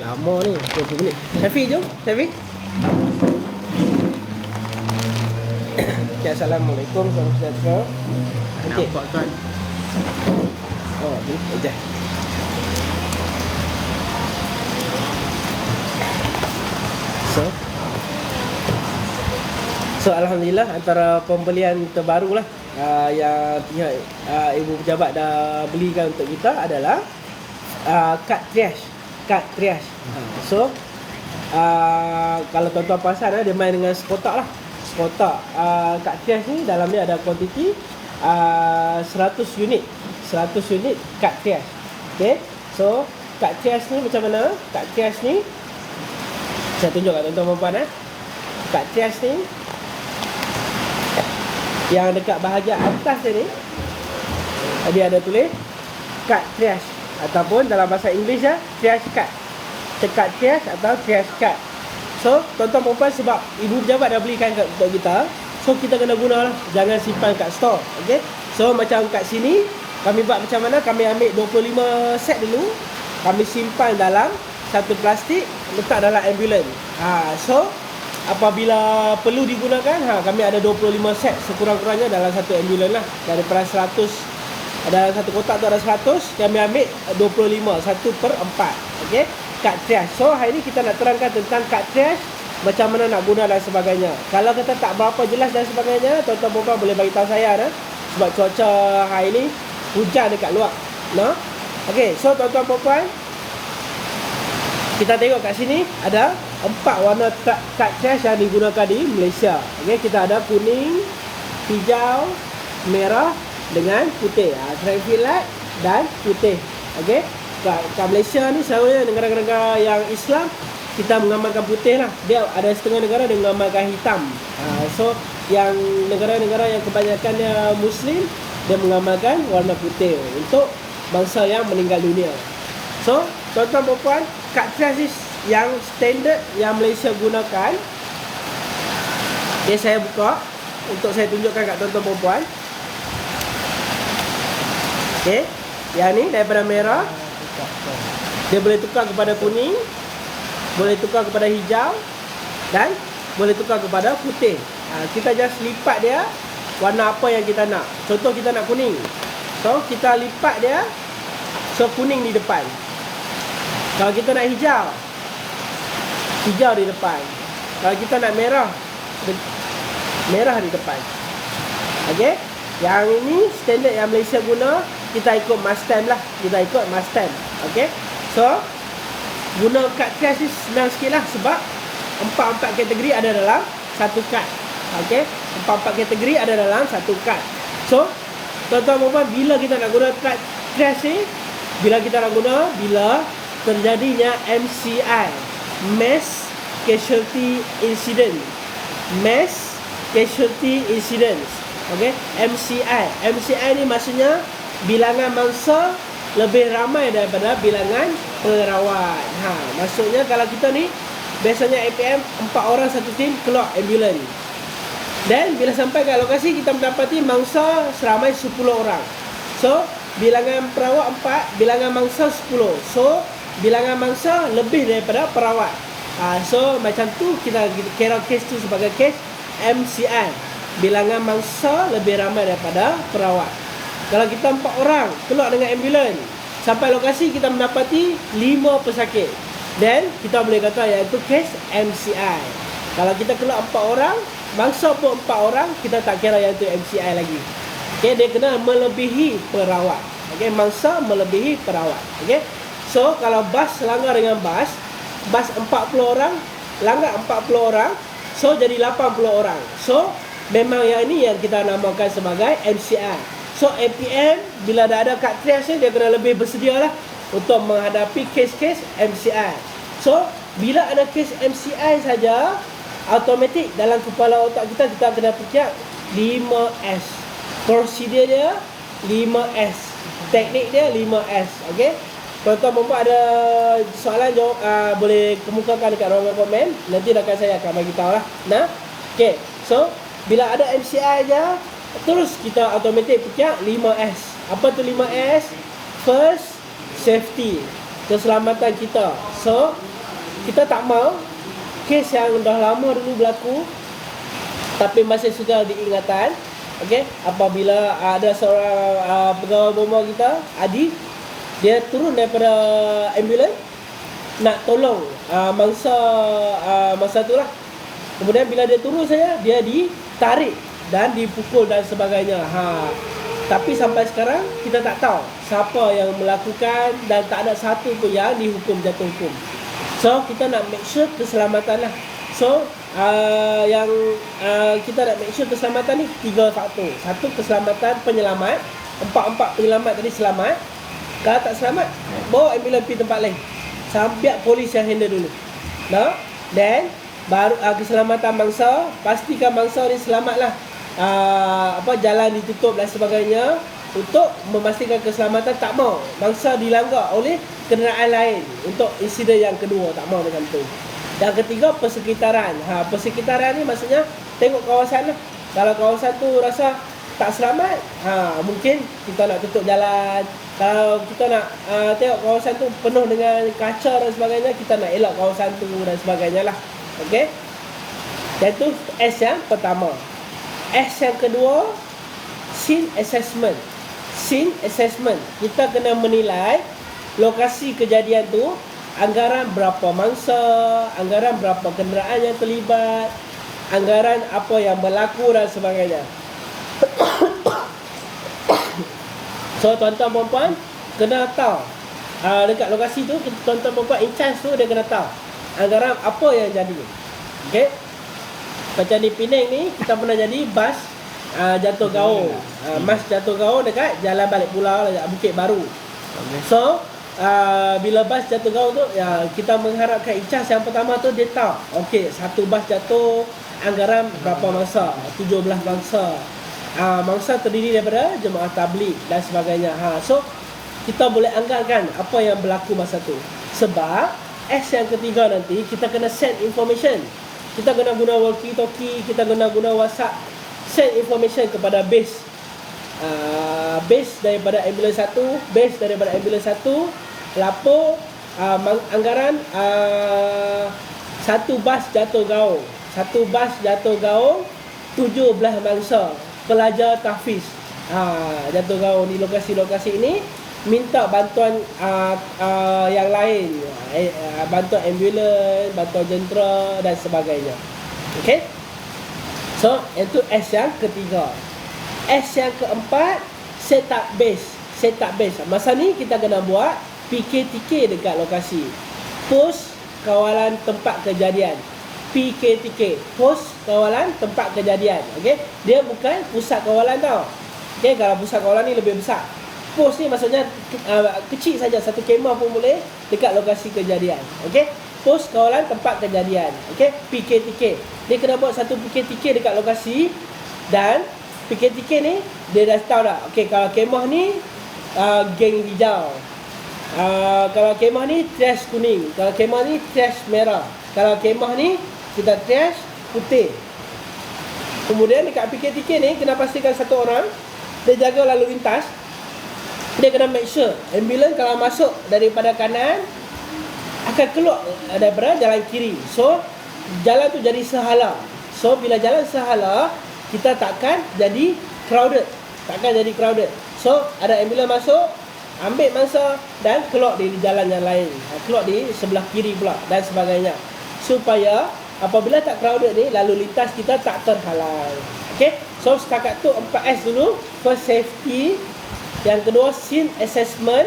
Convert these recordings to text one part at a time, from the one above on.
Lama ni 20 minit. Syafiq jom. Syafiq. Okay, Assalamualaikum. Salam sejahtera. Okey. Nampak tuan. Oh, ni aja. So alhamdulillah antara pembelian terbaru lah yang pihak ibu pejabat dah belikan untuk kita adalah kad triage. So kalau tuan-tuan perasan dia main dengan sekotak lah. Sekotak kad triage ni dalam dia ada kuantiti 100 unit kad triage. Okay. So kad triage ni macam mana? Kad triage ni saya tunjuk kat tuan-tuan puan-puan kad triage ni yang dekat bahagian atas dia ni dia ada tulis kad triage ataupun dalam bahasa Inggeris triage card. Kad triage atau triage card. So tuan-tuan perempuan sebab ibu pejabat dah belikan untuk kita, so kita kena guna lah, jangan simpan kat store. Okay. So macam kat sini kami buat macam mana, kami ambil 25 set dulu, kami simpan dalam satu plastik, letak dalam ambulans. So apabila perlu digunakan, kami ada 25 set sekurang-kurangnya dalam satu ambulans lah. Daripada 100, dalam satu kotak tu ada 100, kami ambil 25, 1/4. Okey, kad triage. So hari ni kita nak terangkan tentang kad triage, macam mana nak guna dan sebagainya. Kalau kata tak berapa jelas dan sebagainya, tuan-tuan puan-puan boleh bagi tahu saya sebab cuaca hari ni hujan dekat luar. Okey, so tuan-tuan puan-puan, kita tengok kat sini ada 4 warna kad triage yang digunakan di Malaysia. Okey, kita ada kuning, hijau, merah dengan putih. Traffic light dan putih. Okey. Kat Malaysia ni selalunya negara-negara yang Islam kita mengamalkan putih lah. Dia ada setengah negara dia mengamalkan hitam. So yang negara-negara yang kebanyakannya Muslim dia mengamalkan warna putih untuk bangsa yang meninggal dunia. So tuan-tuan dan puan, kad triage yang standard yang Malaysia gunakan, saya buka untuk saya tunjukkan kat tuan-tuan dan puan. Okey, yang ni daripada merah dia boleh tukar kepada kuning, boleh tukar kepada hijau dan boleh tukar kepada putih. Kita just lipat dia warna apa yang kita nak. Contoh kita nak kuning, so kita lipat dia, so kuning di depan. Kalau kita nak hijau, hijau di depan. Kalau kita nak merah, merah di depan. Okey, yang ini standard yang Malaysia guna. Kita ikut Mustang lah, kita ikut Mustang. Okey, so guna kad triage ni senang sikit lah, sebab 4 kategori ada dalam satu kad. Okey, 4 kategori ada dalam satu kad. So tuan-tuan puan, bila kita nak guna kad triage ni, bila kita nak guna bila terjadinya MCI, Mass Casualty Incident. Mass Casualty Incidents. Okey, MCI ni maksudnya bilangan mangsa lebih ramai daripada bilangan perawat. Maksudnya kalau kita ni biasanya APM 4 orang satu tim keluar ambulans. Dan bila sampai ke lokasi kita mendapati mangsa seramai 10 orang. So bilangan perawat 4, bilangan mangsa 10. So bilangan mangsa lebih daripada perawat. So macam tu kita kira kes tu sebagai kes MCI. Bilangan mangsa lebih ramai daripada perawat. Kalau kita 4 orang keluar dengan ambulans, sampai lokasi kita mendapati 5 pesakit, dan kita boleh kata iaitu kes MCI. Kalau kita keluar 4 orang, mangsa pun 4 orang, kita tak kira iaitu MCI lagi. Okey, dia kena melebihi perawat. Okey, mangsa melebihi perawat. Okey. So kalau bas langgar dengan bas 40 orang, langgar 40 orang, so jadi 80 orang. So memang yang ini yang kita namakan sebagai MCI. So APM bila dah ada kad triage dia kena lebih bersedia lah untuk menghadapi kes-kes MCI. So bila ada kes MCI saja, automatik dalam kepala otak kita kena fikir 5S. Prosedur dia 5S. Teknik dia 5S. Okey. Tuan-tuan ada soalan jawab, boleh kemukakan dekat ruangan komen. Nanti saya akan bagi tahu lah. Okey. So bila ada MCI aja, terus kita automatik fikir 5S. Apa tu 5S? First, safety, keselamatan kita. So kita tak mau kes yang dah lama dulu berlaku tapi masih suka diingatan. Okey, apabila ada seorang pegawai bomba kita, Adi, dia turun daripada ambulans nak tolong mangsa tu lah. Kemudian bila dia turun saja, dia ditarik dan dipukul dan sebagainya. Tapi sampai sekarang kita tak tahu siapa yang melakukan dan tak ada satu pun yang dihukum jatuh hukum. So kita nak make sure keselamatan lah. So yang kita nak make sure keselamatan ni 3 faktor. Satu, keselamatan penyelamat. Empat penyelamat tadi selamat. Kalau tak selamat, bawa ambulans pergi tempat lain. Sampai polis yang handle dulu. Then baru keselamatan mangsa, pastikan mangsa ni selamatlah. Jalan ditutup dan sebagainya untuk memastikan keselamatan. Tak mau mangsa dilanggar oleh kenderaan lain untuk insiden yang kedua, tak mau macam tu. Yang ketiga, persekitaran. Persekitaran ni maksudnya tengok kawasan lah. Kalau kawasan tu rasa tak selamat, mungkin kita nak tutup jalan. Kalau kita nak tengok kawasan tu penuh dengan kaca dan sebagainya, kita nak elak kawasan tu dan sebagainya lah. Okey, itu S yang pertama. S yang kedua, scene assessment. Scene assessment, kita kena menilai lokasi kejadian tu, anggaran berapa mangsa, anggaran berapa kenderaan yang terlibat, anggaran apa yang berlaku dan sebagainya. So tuan-tuan perempuan kena tahu dekat lokasi tu, tuan-tuan perempuan in charge tu dia kena tahu anggaran apa yang jadi. Okey, macam di Penang ni kita pernah jadi bas jatuh gaung. Mas jatuh gaung dekat jalan balik pulau Bukit Baru. So bila bas jatuh gaung tu, kita mengharapkan in charge yang pertama tu dia tahu, okey, satu bas jatuh, anggaran berapa mangsa, 17 mangsa. Mangsa terdiri daripada jemaah tabligh dan sebagainya. So kita boleh anggarkan apa yang berlaku masa tu. Sebab S yang ketiga nanti kita kena send information. Kita kena guna walkie-talkie, kita kena guna WhatsApp, send information kepada base. Base daripada ambulans 1, base daripada ambulans 1, lapor anggaran satu bas jatuh gaung. Satu bas jatuh gaung, 17 mangsa pelajar tahfiz jatuh gaung di lokasi-lokasi ini, minta bantuan yang lain, bantuan ambulans, bantuan jentera dan sebagainya. Okey, so itu S yang ketiga. S yang keempat, set up base. Set up base, masa ni kita kena buat PKTK dekat lokasi, pos kawalan tempat kejadian. PKTK, pos kawalan tempat kejadian. Okey, dia bukan pusat kawalan tau. Okey, kalau pusat kawalan ni lebih besar. Pos ni maksudnya kecil saja, satu kemah pun boleh dekat lokasi kejadian. Okey, pos kawalan tempat kejadian. Okey, PKTK. Dia kena buat satu PKTK dekat lokasi, dan PKTK ni dia dah tahu dah. Okey, kalau kemah ni geng hijau. Kalau kemah ni trash kuning, kalau kemah ni trash merah, kalau kemah ni kita trash putih. Kemudian dekat PKTK ni kena pastikan satu orang dia jaga lalu lintas. Dia kena make sure ambulans kalau masuk daripada kanan akan keluar daripada jalan kiri. So jalan tu jadi sehala. So bila jalan sehala, kita takkan jadi crowded. So ada ambulans masuk, ambil mangsa dan keluar di jalan yang lain, keluar di sebelah kiri pula dan sebagainya, supaya apabila tak crowded ni, lalu lintas kita tak terhalang. Okey, so setakat tu 4S dulu. First, safety. Yang kedua, scene assessment.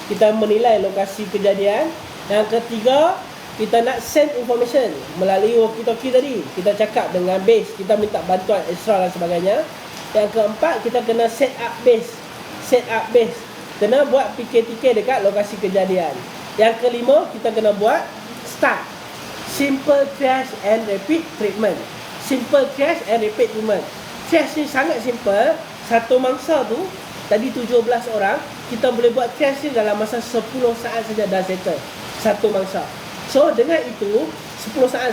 Kita menilai lokasi kejadian. Yang ketiga, kita nak send information melalui walkie-talkie tadi. Kita cakap dengan base, kita minta bantuan extra dan sebagainya. Yang keempat, kita kena set up base. Kena buat PKTK dekat lokasi kejadian. Yang kelima, kita kena buat start simple triage and rapid treatment. Triage ni sangat simple. Satu mangsa tu tadi 17 orang, kita boleh buat triage ni dalam masa 10 saat saja dah settle satu mangsa. So dengan itu 10 saat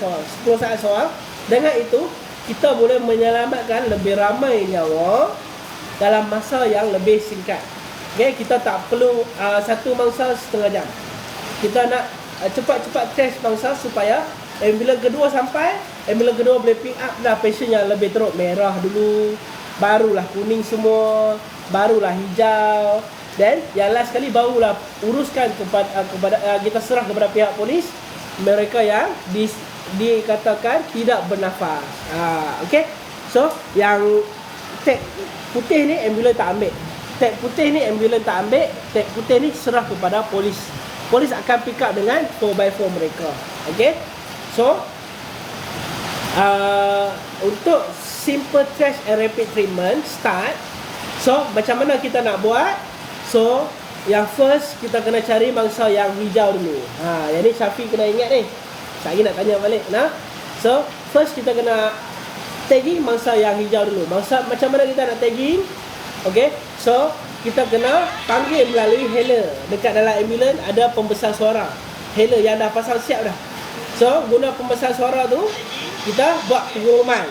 seorang. Dengan itu kita boleh menyelamatkan lebih ramai nyawa dalam masa yang lebih singkat. Okay, kita tak perlu satu mangsa setengah jam. Kita nak cepat-cepat test mangsa supaya ambulans kedua sampai, ambulans kedua boleh pick up dah patient yang lebih teruk. Merah dulu, barulah kuning semua, barulah hijau. Dan yang last sekali barulah uruskan kepada kita serah kepada pihak polis mereka yang dikatakan tidak bernafas. Okay. So yang tag putih ni ambulans tak ambil. Tag putih ni ambulans tak ambil. Tag putih ni serah kepada polis. Polis akan pick up dengan 4x4 mereka. Okay. So untuk simple trash and rapid treatment start. So macam mana kita nak buat? So yang first kita kena cari mangsa yang hijau dulu. Yang ni Syafiq kena ingat ni. Saya nak tanya balik. So first kita kena tagging mangsa yang hijau dulu. Mangsa macam mana kita nak tagging? Okay. So kita kena panggil melalui hailer. Dekat dalam ambulans ada pembesar suara. Hailer yang dah pasang siap dah. So guna pembesar suara tu kita buat pengumuman.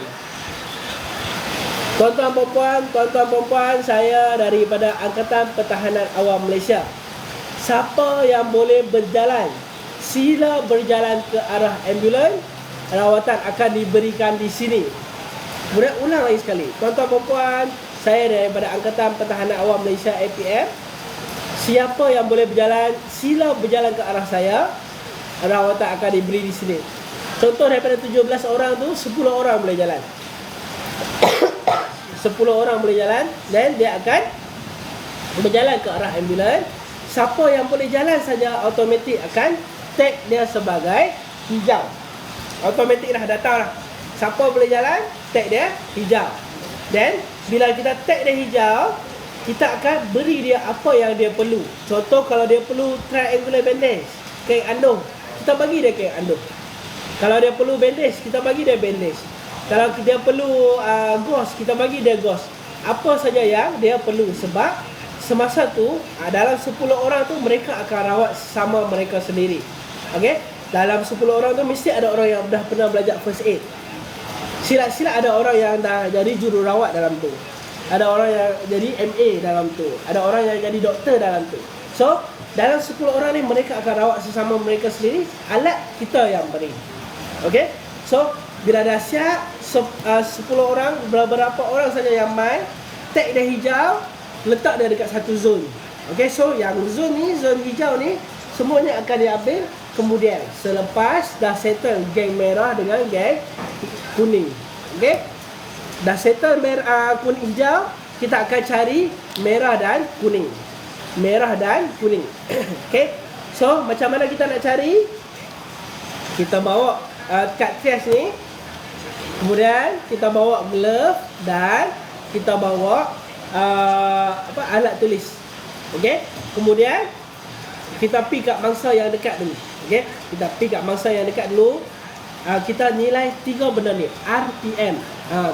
Tuan-tuan perempuan, saya daripada Angkatan Pertahanan Awam Malaysia. Siapa yang boleh berjalan, sila berjalan ke arah ambulans. Rawatan akan diberikan di sini. Kemudian ulang lagi sekali. Tuan-tuan perempuan, saya daripada Angkatan Pertahanan Awam Malaysia APM. Siapa yang boleh berjalan, sila berjalan ke arah saya. Rawatan akan diberi di sini. Contoh daripada 17 orang tu, 10 orang boleh jalan. 10 orang boleh jalan dan dia akan berjalan ke arah ambulans. Siapa yang boleh jalan saja automatik akan tag dia sebagai hijau. Automatik dah datang dah. Siapa boleh jalan, tag dia hijau. Dan bila kita tag dia hijau, kita akan beri dia apa yang dia perlu. Contoh kalau dia perlu triangular bandage, kain andung, kita bagi dia kain andung. Kalau dia perlu bandage, kita bagi dia bandage. Kalau dia perlu gauze, kita bagi dia gauze. Apa saja yang dia perlu. Sebab semasa tu dalam 10 orang tu mereka akan rawat sama mereka sendiri. Okay. Dalam 10 orang tu mesti ada orang yang dah pernah belajar first aid. Sila-sila ada orang yang dah jadi jururawat dalam tu. Ada orang yang jadi MA dalam tu. Ada orang yang jadi doktor dalam tu. So dalam 10 orang ni mereka akan rawat sesama mereka sendiri. Alat kita yang beri. Okay. So bila dah siap 10 orang, beberapa orang saja yang main, tag dia hijau, letak dia dekat satu zone. Okay, so yang zone ni, zone hijau ni semuanya akan diambil. Kemudian selepas dah settle geng merah dengan geng kuning. Okay, dah settle merah, kuning, hijau, kita akan cari merah dan kuning. Merah dan kuning. Okay, so macam mana kita nak cari? Kita bawa kad trash ni. Kemudian kita bawa glove dan kita bawa alat tulis. Okey. Kemudian kita pergi kat mangsa yang dekat dulu. Okey. Kita pergi kat mangsa yang dekat dulu. Kita nilai 3 benda ni. RPM.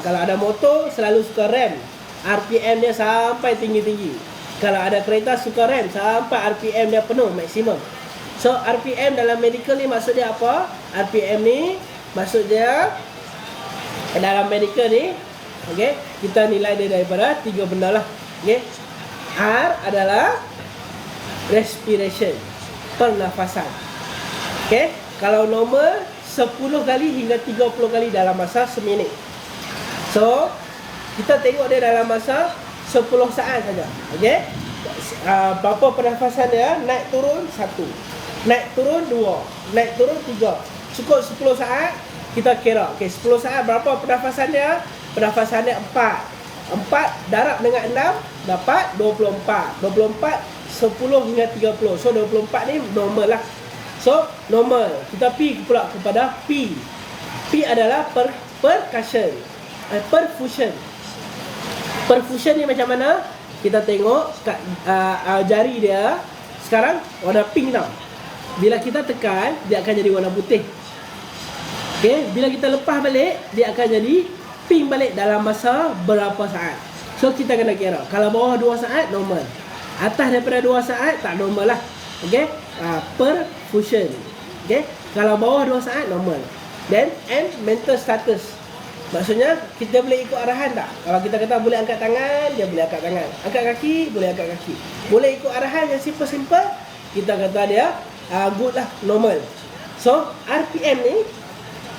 Kalau ada motor selalu suka rem. RPM dia sampai tinggi-tinggi. Kalau ada kereta suka rem sampai RPM dia penuh maksimum. So RPM dalam medical ni maksud dia apa? RPM ni maksud dia dalam medical ni, okay, kita nilai dia daripada 3 benda lah. Okay. R adalah respiration, pernafasan. Okay. Kalau normal 10 kali hingga 30 kali dalam masa seminit. So kita tengok dia dalam masa 10 saat saja. Okay. Berapa pernafasan dia? Naik turun 1, naik turun 2, naik turun 3. Cukup 10 saat. Kita kira, okay, 10 saat berapa pernafasan dia? Pernafasan dia 4 darab dengan 6 dapat 24. 24, 10 hingga 30. So 24 ni normal lah. So normal. Kita pergi pula kepada P. P adalah percussion, perfusion. Perfusion ni macam mana? Kita tengok kat jari dia sekarang warna pink tau. Bila kita tekan, dia akan jadi warna putih. Okay, bila kita lepas balik, dia akan jadi pink balik dalam masa berapa saat. So kita kena kira. Kalau bawah 2 saat normal. Atas daripada 2 saat tak normal lah. Okay, perfusion. Okay, kalau bawah 2 saat normal. Then and mental status. Maksudnya kita boleh ikut arahan tak? Kalau kita kata boleh angkat tangan, dia boleh angkat tangan. Angkat kaki, boleh angkat kaki. Boleh ikut arahan yang simple-simple, kita kata dia good lah, normal. So RPM ni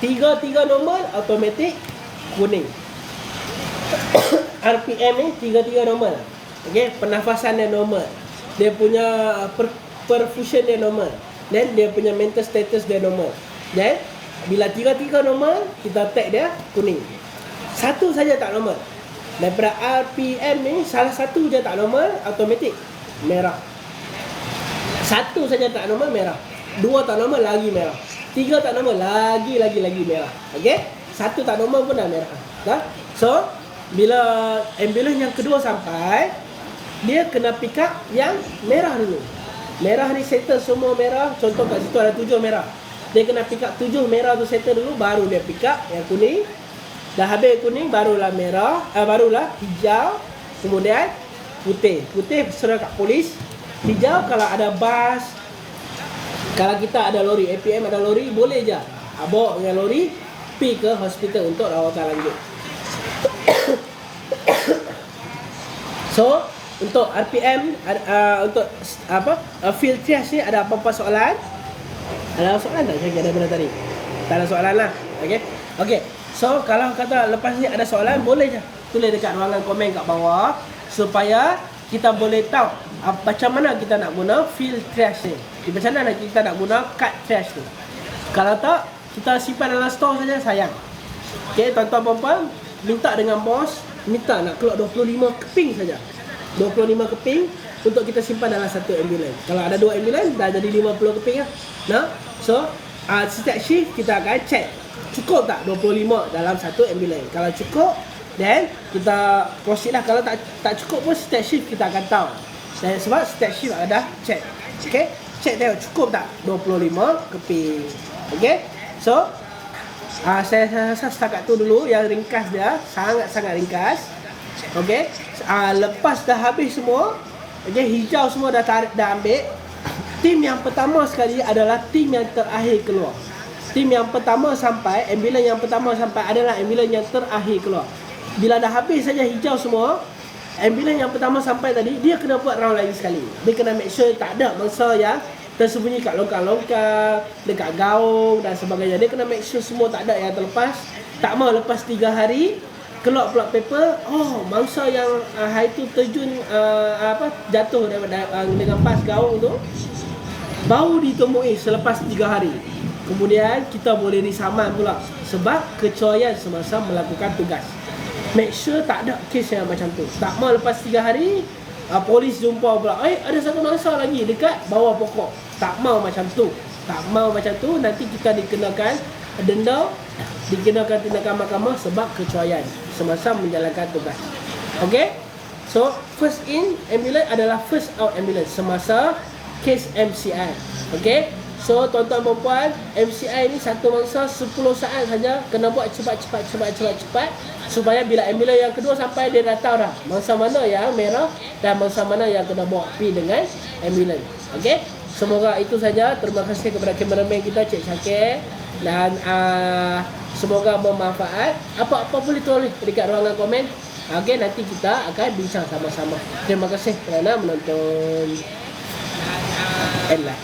3 normal, automatic kuning. RPM ni 3 normal. Okey, pernafasan dia normal. Dia punya perfusion dia normal. Dan dia punya mental status dia normal. Dan bila 3 normal, kita tag dia kuning. Satu saja tak normal. Daripada RPM ni, salah satu je tak normal, automatic merah. Satu saja tak normal, merah. 2 tak normal, lagi merah. 3 tak normal, lagi merah. Okey? Satu tak normal pun dah merah. Dah? So, bila ambulans yang kedua sampai, dia kena pick up yang merah dulu. Merah ni settle semua merah. Contoh kat situ ada 7 merah. Dia kena pick up 7 merah tu settle dulu, baru dia pick up yang kuning. Dah habis kuning, barulah merah, barulah hijau, kemudian putih. Putih serah kat polis. Hijau kalau ada bas, kalau kita ada lori, APM ada lori, boleh je bawa dengan lori pergi ke hospital untuk rawatan lanjut. So, untuk RPM, untuk field test ni ada apa-apa soalan? Ada soalan tak? Saya ada benda tadi. Tak ada soalan lah. Okay. So, kalau kata lepas ni ada soalan, boleh je tulis dekat ruangan komen kat bawah, supaya kita boleh tahu macam mana kita nak guna field trash ni. Macam mana kita nak guna card trash ni. Kalau tak, kita simpan dalam store saja, sayang. Okay, tuan-tuan puan-puan, minta dengan bos, minta nak keluar 25 keping saja. 25 keping untuk kita simpan dalam satu ambulans. Kalau ada 2 ambulans, dah jadi 50 keping lah. Nah, so setiap shift kita akan check cukup tak 25 dalam satu ambulans. Kalau cukup, then kita proceed lah. Kalau tak cukup pun setiap shift kita akan tahu. Dan sebab setiap shift ada check. Okay, check tengok cukup tak 25 keping. Okay, so saya rasa setakat tu dulu yang ringkas dia, sangat-sangat ringkas. Okay, lepas dah habis semua, okay, hijau semua dah ambil. Tim yang pertama sekali adalah tim yang terakhir keluar. Tim yang pertama sampai, ambulans yang pertama sampai adalah ambulans yang terakhir keluar. Bila dah habis saja hijau semua, ambulans yang pertama sampai tadi, dia kena buat round lagi sekali. Dia kena make sure tak ada mangsa yang tersembunyi kat longkang-longkang, dekat gaung dan sebagainya. Dia kena make sure semua tak ada yang terlepas. Tak mau lepas 3 hari keluar plot paper, mangsa yang hari tu terjun jatuh daripada dengan pas gaung tu baru ditemui selepas 3 hari. Kemudian kita boleh disaman pula sebab kecuaian semasa melakukan tugas. Make sure tak ada kes yang macam tu. Tak mau lepas 3 hari polis jumpa pula, ada satu mangsa lagi dekat bawah pokok. Tak mau macam tu. Tak mau macam tu, nanti kita dikenakan denda, dikenakan tindakan mahkamah sebab kecuaian semasa menjalankan tugas. Okay, so first in ambulance adalah first out ambulance semasa kes MCI. Okay, so tuan-tuan dan puan, MCI ni satu mangsa 10 saat saja, kena buat cepat supaya bila ambulans yang kedua sampai, dia dah tahu dah mangsa mana yang merah dan mangsa mana yang kena bawa pergi dengan ambulans. Okay, semoga itu saja. Terima kasih kepada kameraman kita Cik Syakir, dan semoga bermanfaat. Apa-apa boleh tulis dekat ruangan komen. Okay, nanti kita akan bincang sama-sama. Terima kasih kerana menonton. And like